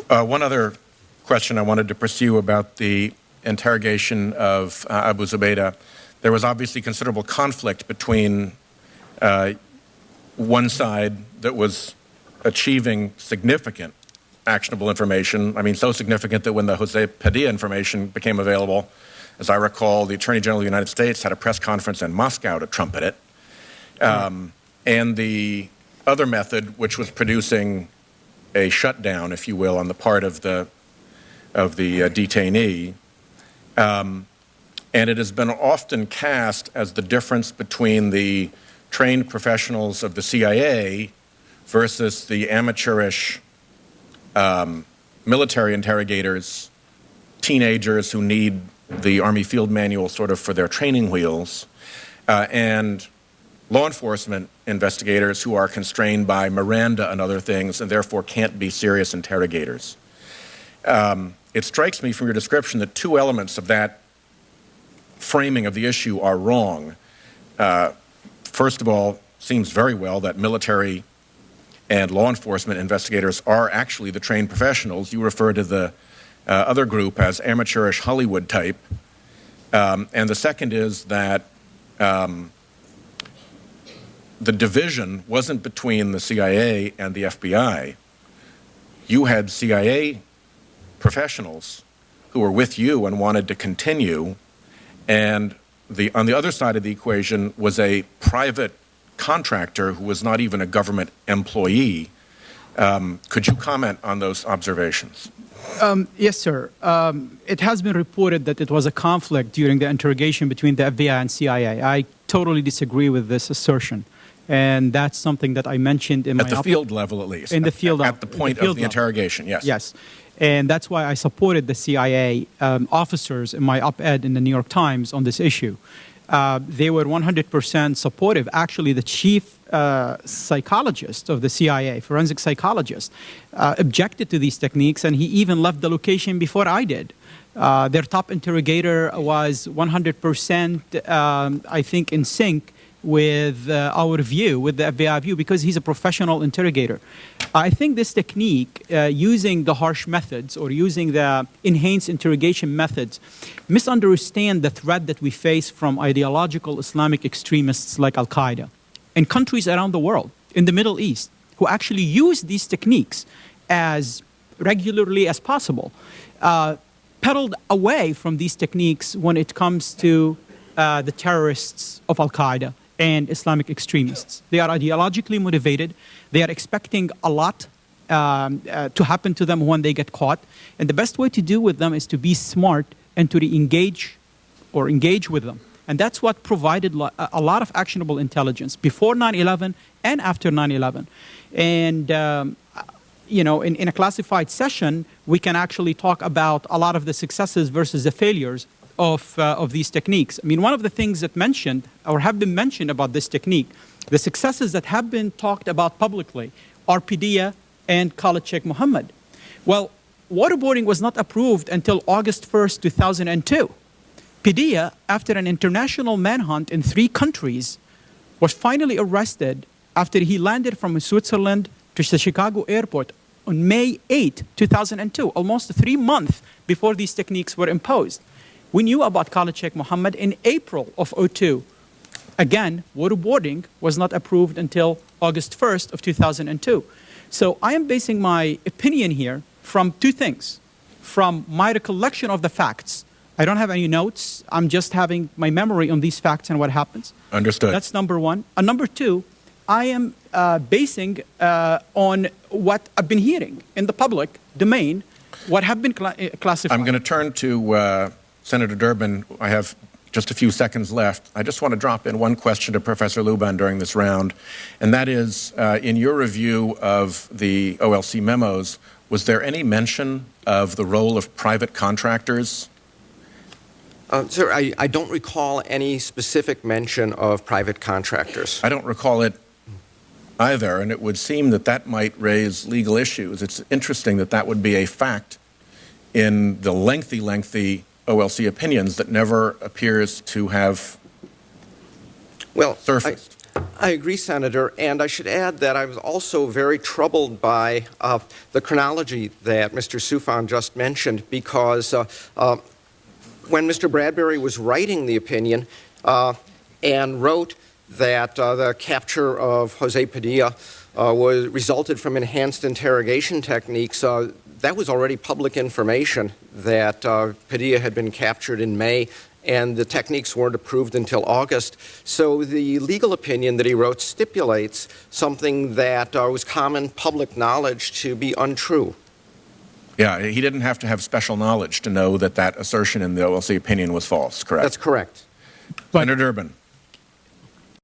One other question I wanted to pursue about the interrogation of Abu Zubaydah. There was obviously considerable conflict between one side that was achieving significant actionable information. I mean, so significant that when the Jose Padilla information became available, as I recall, the Attorney General of the United States had a press conference in Moscow to trumpet it. And the other method, which was producing a shutdown, if you will, on the part of the detainee. And it has been often cast as the difference between the trained professionals of the CIA versus the amateurish military interrogators, teenagers who need the Army Field Manual sort of for their training wheels, and law enforcement investigators who are constrained by Miranda and other things and therefore can't be serious interrogators. It strikes me from your description that two elements of that framing of the issue are wrong. First of all, seems very well that military and law enforcement investigators are actually the trained professionals. You refer to the other group as amateurish Hollywood type. And the second is that the division wasn't between the CIA and the FBI. You had CIA professionals who were with you and wanted to continue, and on the other side of the equation was a private contractor who was not even a government employee. Could you comment on those observations? Yes, sir. It has been reported that it was a conflict during the interrogation between the FBI and CIA. I totally disagree with this assertion. And that's something that I mentioned in my... At the field level, at least. In the field At the point of the interrogation, yes. Yes. And that's why I supported the CIA officers in my op-ed in the New York Times on this issue. They were 100% supportive. Actually, the chief psychologist of the CIA, forensic psychologist, objected to these techniques, and he even left the location before I did. Their top interrogator was 100%, I think, in sync with our view, with the FBI view, because he's a professional interrogator. I think this technique, using the harsh methods or using the enhanced interrogation methods, misunderstand the threat that we face from ideological Islamic extremists like Al-Qaeda in countries around the world, in the Middle East, who actually use these techniques as regularly as possible, pedaled away from these techniques when it comes to the terrorists of Al-Qaeda and Islamic extremists. They are ideologically motivated. They are expecting a lot to happen to them when they get caught. And the best way to deal with them is to be smart and to engage with them. And that's what provided a lot of actionable intelligence before 9/11 and after 9/11. And you know, in a classified session, we can actually talk about a lot of the successes versus the failures of these techniques. I mean, one of the things that mentioned or have been mentioned about this technique, the successes that have been talked about publicly are Padilla and Khalid Sheikh Mohammed. Well, waterboarding was not approved until August 1st, 2002. Padilla, after an international manhunt in 3 countries, was finally arrested after he landed from Switzerland to the Chicago airport on May 8, 2002, almost 3 months before these techniques were imposed. We knew about Khalid Sheikh Mohammed in April of 2002. Again, waterboarding was not approved until August 1st of 2002. So I am basing my opinion here from 2 things. From my recollection of the facts. I don't have any notes. I'm just having my memory on these facts and what happens. Understood. That's number 1. And number 2, I am basing on what I've been hearing in the public domain, what have been classified. I'm going to turn to Senator Durbin. I have just a few seconds left. I just want to drop in one question to Professor Luban during this round, and that is, in your review of the OLC memos, was there any mention of the role of private contractors? Sir, I don't recall any specific mention of private contractors. I don't recall it either, and it would seem that that might raise legal issues. It's interesting that that would be a fact in the lengthy OLC opinions that never appears to have surfaced. I agree, Senator, and I should add that I was also very troubled by the chronology that Mr. Soufan just mentioned, because when Mr. Bradbury was writing the opinion and wrote that the capture of Jose Padilla resulted from enhanced interrogation techniques, that was already public information that Padilla had been captured in May, and the techniques weren't approved until August. So the legal opinion that he wrote stipulates something that was common public knowledge to be untrue. Yeah, he didn't have to have special knowledge to know that that assertion in the OLC opinion was false, correct? That's correct. Senator Durbin.